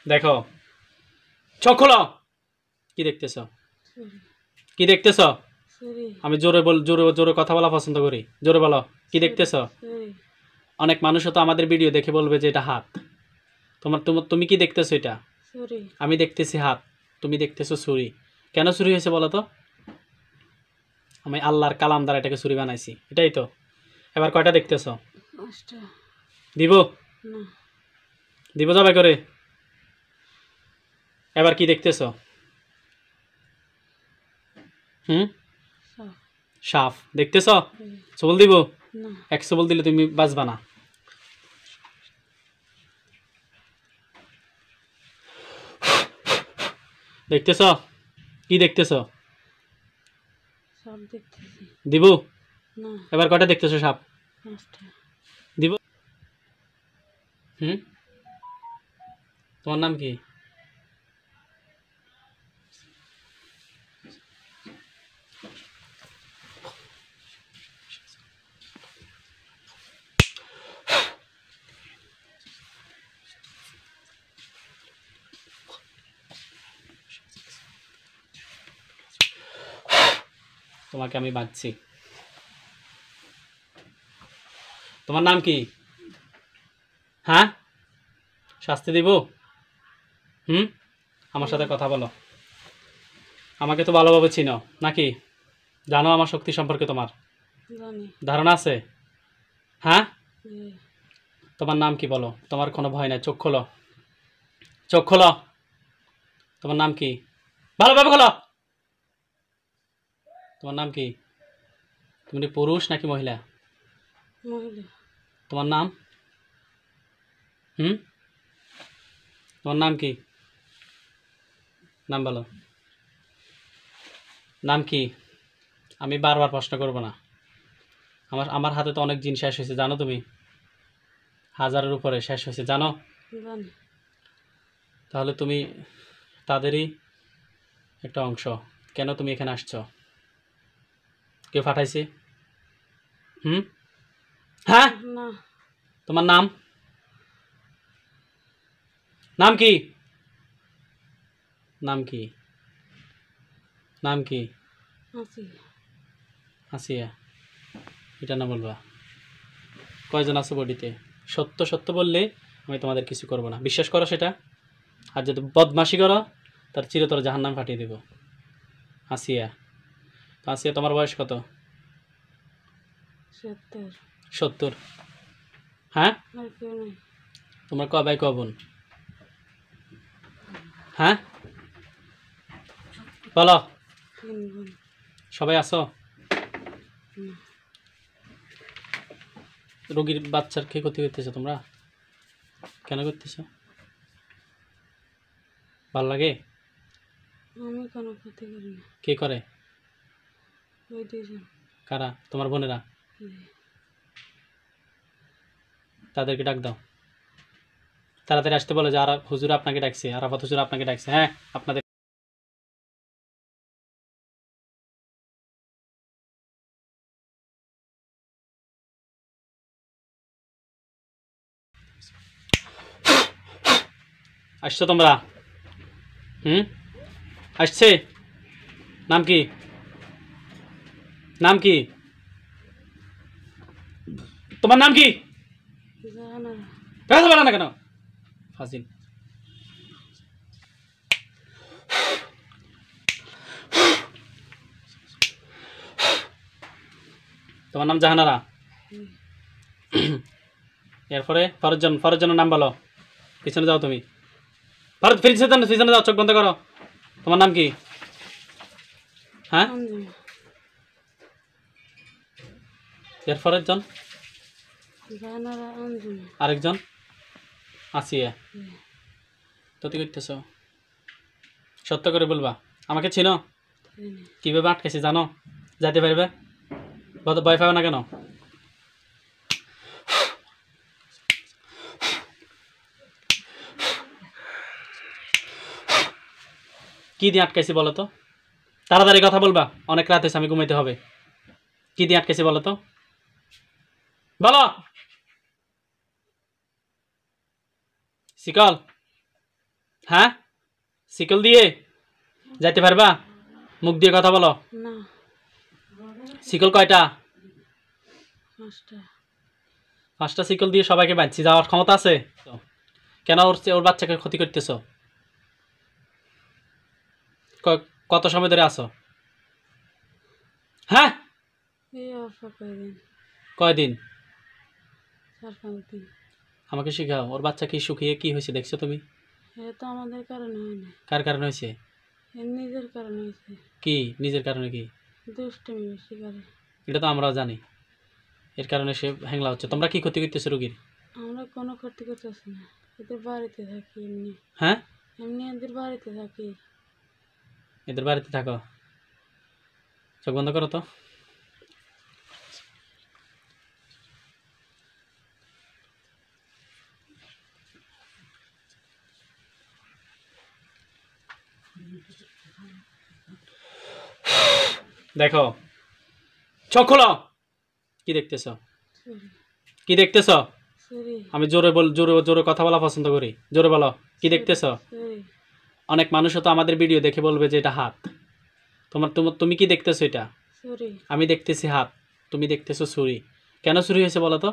দেখো, চোখ খোলো। কি দেখতেছ? কি দেখতেছ? আমি জোরে জোরে জোরে কথা বলা পছন্দ করি। জোরে বলো, কি দেখতেছ? অনেক মানুষও তো আমাদের ভিডিও দেখে বলবে যে এটা হাত। তুমি কি দেখতেছো? এটা আমি দেখতেছি হাত, তুমি দেখতেছো ছুরি। কেন ছুরি হয়েছে বলো তো? আমি আল্লাহর কালাম দ্বারা এটাকে ছুরি বানাইছি, এটাই তো। এবার কয়টা দেখতেছ? দিব দিব যাবে করে। এবার কি দেখতেছ? সাপ দেখতেছ? সবল দিব? এক সবল দিলে তুমি বাঁচবা না। দেখতেছ? কি দেখতেছ? দিব? এবার কয়টা দেখতেছ সাপ? দিব? তোমার নাম কি? তোমাকে আমি বাঁচছি। তোমার নাম কি? হ্যাঁ, শাস্তি দিব? আমার সাথে কথা বলো। আমাকে তো ভালোভাবে চিনো নাকি? জানো আমার শক্তি সম্পর্কে তোমার ধারণা আছে? হ্যাঁ, তোমার নাম কি বলো? তোমার কোনো ভয় নাই, চোখ খোলো, চোখ খোলো। তোমার নাম কি? ভালোভাবে খোলো। তোমার নাম কি? তুমি পুরুষ নাকি মহিলা? তোমার নাম? তোমার নাম কি? নাম বলো। নাম কি? আমি বারবার প্রশ্ন করব না। আমার হাতে তো অনেক জিনিস শেষ হয়েছে, জানো তুমি? 1000-এর উপরে শেষ হয়েছে, জানো? তাহলে তুমি তাদেরই একটা অংশ। কেন তুমি এখানে আসছো? কেউ পাঠাইছে? হ্যাঁ, তোমার নাম? নাম কি? নাম কি? নাম কি? আসিয়া। এটা না বলবা। কয়জন আছে বডিতে? সত্য সত্য বললে আমি তোমাদের কিছু করব না, বিশ্বাস করো সেটা। আর যদি বদমাশি করো তার চিরতর জাহান্নাম ফাটিয়ে দেব। আসিয়া। তো আসিয়া, তোমার বয়স কত? 70। হ্যাঁ, তোমার ক ভাই ক বোন? হ্যাঁ, বলো। সবাই আছো? রোগীর বাচ্চার কে ক্ষতি করতেছো তোমরা? কেন করতেছো? ভাল লাগে? আমি কোনো ক্ষতি করি না। কে করে? ওই দুইজন। কারা? তোমার বোনেরা? তাদেরকে ডাক দাও, তাড়াতাড়ি আসতে বলে যে আর হুজুর আপনাকে ডাকছে, আরাফাত হুজুর আপনাকে ডাকছে। হ্যাঁ, আপনাদের আসছো তোমরা? আসছে? নাম কি? নাম কি? তোমার নাম কি? বলে না কেন? ফাজিল। তোমার নাম জাহানারা? এরপরে ফরজনের নাম বলো। পিছনে যাও তুমি। পিছনে যাও, চোখ বন্ধ করো। তোমার নাম কি? হ্যাঁ, এরপরের জন? আরেকজন? আসিয়া। তো তুই করতেছ? সত্য করে বলবা। আমাকে চিনো? কিভাবে আটকেছি জানো? যাইতে পারবে? ভয় পাবে না কেন? কি দিয়ে আটকাইছি বলো তো? তাড়াতাড়ি কথা বলবা, অনেক রাত হয়েছে, আমি ঘুমাইতে হবে। কি দিয়ে আটকাইছি বলো তো? বলো। শিকল? হ্যাঁ, শিকল দিয়ে যাইতে পারবা? মুখ দিয়ে কথা বলো। না। শিকল কয়টা? 5টা। 5টা শিকল দিয়ে সবাইকে বাঁধছি, যাওয়ার ক্ষমতা আছে? কেন ওর বাচ্চাকে ক্ষতি করতেছ? কত সময় ধরে আসো? হ্যাঁ, এই অল্প কয়দিন। কয়দিন? 4-5 দিন। আমাকে শিখাও, ওর বাচ্চা কি শুকিয়ে কি হয়েছে দেখছো তুমি? এটা তো আমাদের কারণে হয়নি, কার কারণে হয়েছে? এর নিজের কারণে হয়েছে। কি নিজের কারণে? কি দুষ্টুমি বেশি করে। এটা তো আমরাও জানি, এর কারণে সে হ্যাংলা হচ্ছে। তোমরা কি ক্ষতি করতেছো রোগীর? আমরা কোনো ক্ষতি করতেছি না, এদের বাড়িতে থাকি এমনি। হ্যাঁ, এমনি এদের বাড়িতে থাকি। এদের বাড়িতে থাকো? চোখ বন্ধ করো তো। দেখো, চোখ খোলো। কি দেখতেছ? সরি। কি দেখতেছ? সরি। আমি জোরে জোরে জোরে কথা বলা পছন্দ করি। জোরে বলো, কি দেখতেছ? সরি। অনেক মানুষও তো আমাদের ভিডিও দেখে বলবে যে এটা হাত। তুমি কি দেখতেছো? এটা সরি। আমি দেখতেছি হাত, তুমি দেখতেছো ছুরি। কেন চুরি হয়েছে বলো তো?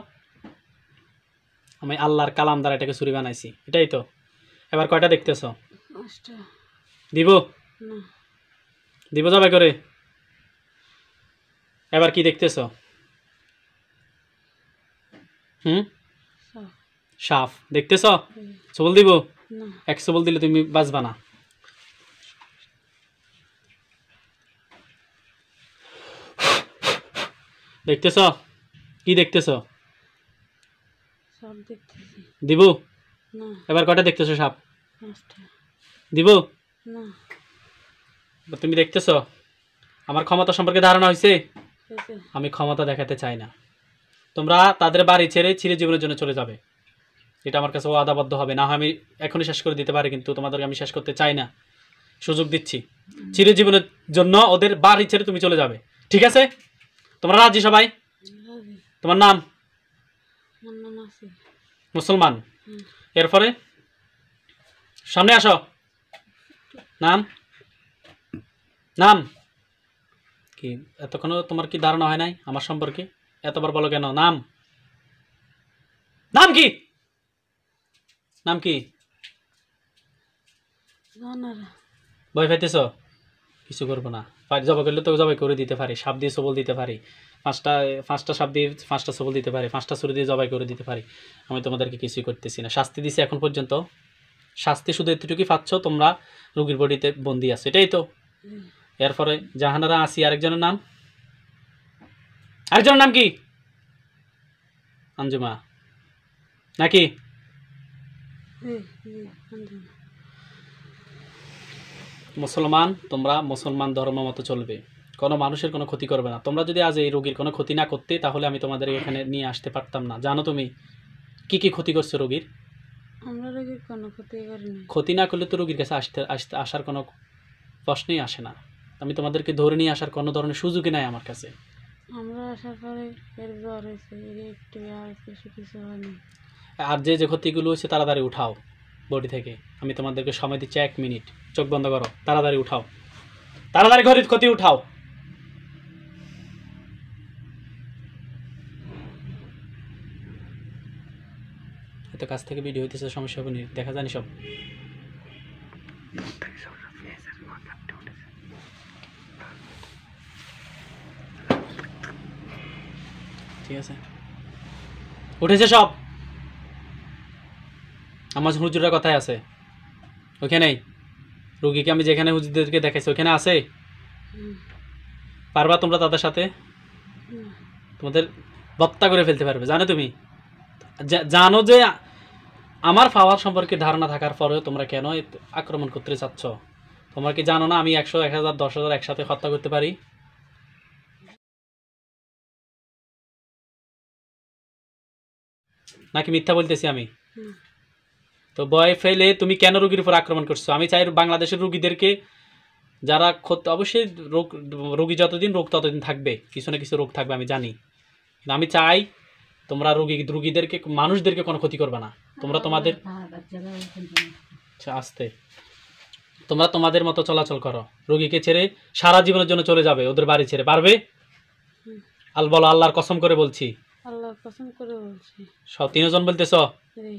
আমি আল্লাহর কালাম দ্বারা এটাকে ছুরি বানাইছি, এটাই তো। এবার কয়টা দেখতেছ? 5টা। দিব? না। দিব জবাই করে। এবার কি দেখতেছ? সাপ। সাপ দেখতেছ? হুম। সবল দিব? না। 1 সবল দিলে তুমি বাঁচবা না। দেখতেছ? কি দেখতেছ? সাপ দেখতেছি। দিব? না। এবার কয়টা দেখতেছ সাপ? 5টা। দিব? না। তুমি দেখতেছ? আমার ক্ষমতা সম্পর্কে ধারণা হয়েছে? হয়েছে। আমি ক্ষমতা দেখাতে চাই না। তোমরা তাদের বাড়ি ছেড়ে চিরজীবনের জন্য চলে যাবে, এটা আমার কাছে ওয়াদাবদ্ধ হবে। না হয় আমি এখনই শেষ করে দিতে পারি, কিন্তু তোমাদেরকে আমি শেষ করতে চাই না। সুযোগ দিচ্ছি, চিরজীবনের জন্য ওদের বাড়ি ছেড়ে তুমি চলে যাবে, ঠিক আছে? তোমরা রাজি সবাই? রাজি। তোমার নাম? আমার নাম আছে। মুসলমান। হুম। এরপরে সামনে আসো। নাম? নাম কি? এতক্ষণ তোমার কি ধারণা হয় নাই আমার সম্পর্কে? এতবার বলো কেন? নাম? নাম কি? নাম কি? জানারা। ভয় পাইতেছ? কিছু করবো না। জবাই করলে তো জবাই করে দিতে পারি, সাপ দিয়ে সবল দিতে পারি, 5টা সাপ দিয়ে 5টা সবল দিতে পারি, 5টা ছুরি দিয়ে জবাই করে দিতে পারি। আমি তোমাদেরকে কিছুই করতেছি না। শাস্তি দিছি এখন পর্যন্ত, শাস্তি শুধু এতটুকুই পাচ্ছ, তোমরা রোগীর বডিতে বন্দি আছো, এটাই তো। এরপরে জাহানারা আসি, আরেকজনের নাম? আরেকজনের নাম কি? আঞ্জুমা নাকি? মুসলমান, তোমরা মুসলমান ধর্ম মতো চলবে, কোনো মানুষের কোনো ক্ষতি করবে না। তোমরা যদি আজ এই রোগীর কোনো ক্ষতি না করতে, তাহলে আমি তোমাদের এখানে নিয়ে আসতে পারতাম না। জানো তুমি কি কি ক্ষতি করছো রোগীর? আমরা রোগীর কোনো ক্ষতি করিনি। ক্ষতি না করলে তো রোগীর কাছে আসার কোনো প্রশ্নই আসে না। আমি তোমাদেরকে ধরে নিয়ে আসার কোনো ধরনের সুযোগই নাই আমার কাছে। আমরা আসার পরে এর জ্বর হয়েছে, এর একটু আর বেশি কিছু হয়নি। আর যে ক্ষতিগুলো হয়েছে তাড়াতাড়ি উঠাও বডি থেকে। আমি তোমাদেরকে সময় দিচ্ছি 1 মিনিট। চোখ বন্ধ করো, তাড়াতাড়ি উঠাও, তাড়াতাড়ি ক্ষতি উঠাও। এত কাছ থেকে ভিডিও হইতেছে, সমস্যা হবে না, দেখা জানি সব। ঠিক আছে, উঠেছে সব। আমার হুজুরের কথাই আছে ওইখানেই। রুগীকে আমি যেখানে হুজুরদেরকে দেখাইছি ওইখানে আছে। পারবা তোমরা তাদের সাথে? তোমাদের বত্তা করে ফেলতে পারবে, জানো তুমি? জানো যে আমার পাওয়ার সম্পর্কে ধারণা থাকার পরেও তোমরা কেন আক্রমণ করতে চাচ্ছ? তোমরা কি জানো না আমি 100, 1000, 10,000 একসাথে হত্যা করতে পারি? নাকি মিথ্যা বলতেছি আমি? তো ভয় ফেলে তুমি কেন রোগীর উপর আক্রমণ করছো? আমি চাই বাংলাদেশের রোগীদেরকে, যারা অবশ্যই রোগী যতদিন রোগ ততদিন থাকবে, কিছু না কিছু রোগ থাকবে আমি জানি, কিন্তু আমি চাই তোমরা রোগীদেরকে, মানুষদেরকে কোনো ক্ষতি করবে না। তোমরা তোমাদের আচ্ছা আস্তে। তোমরা তোমাদের মতো চলাচল করো, রোগীকে ছেড়ে সারা জীবনের জন্য চলে যাবে ওদের বাড়ি ছেড়ে, পারবে? হুম। বলো আল্লাহর কসম করে বলছি। আল্লাহর কসম করে বলছি। সব তিনজন বলতেছ? জি।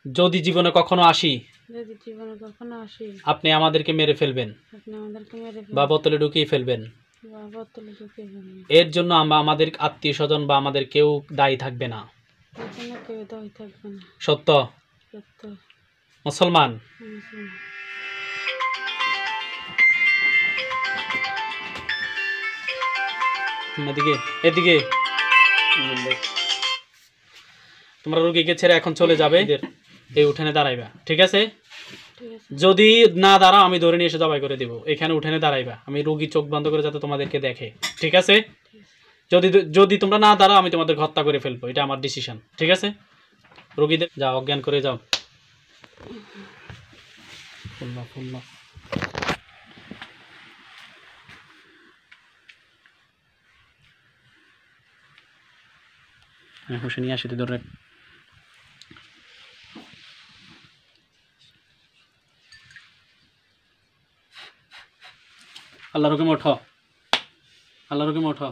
যদি জীবনে কখনো আসি যদি জীবনে কখনো আসি, আপনি আমাদেরকে মেরে ফেলবেন আপনি আমাদেরকে মেরে বা ফেলবেন বোতলে ঢুকিয়ে ফেলবেন। বা বোতলে ঢুকিয়ে ফেলবেন। এর জন্য আমাদের আত্মীয় স্বজন বা আমাদের কেউ দায়ী থাকবে না। এর জন্য কেউ দায়ী থাকবে না। সত্য? সত্য। মুসলমান? মুসলমান। এদিকে এদিকে। তোমরা রোগীকে ছেড়ে এখন চলে যাবে, এই উঠানে দাঁড়াইবা, ঠিক আছে? ঠিক আছে। যদি না দাঁড়াও আমি ধরে নিয়ে এসে জবাই করে দেবো। এখানে উঠানে দাঁড়াইবা, আমি রোগী চোখ বন্ধ করে যাতে তোমাদেরকে দেখে, ঠিক আছে? যদি যদি তোমরা না দাঁড়াও আমি তোমাদের হত্যা করে ফেলবো, এটা আমার ডিসিশন, ঠিক আছে? রোগীদের যাও, অজ্ঞান করে যাও। ফুল্লা ফুল্লা। হুসে নিয়ে আসি, তুই ধরে রাখ। আল্লাহর হুকুমে ওঠো, আল্লাহর হুকুমে ওঠো।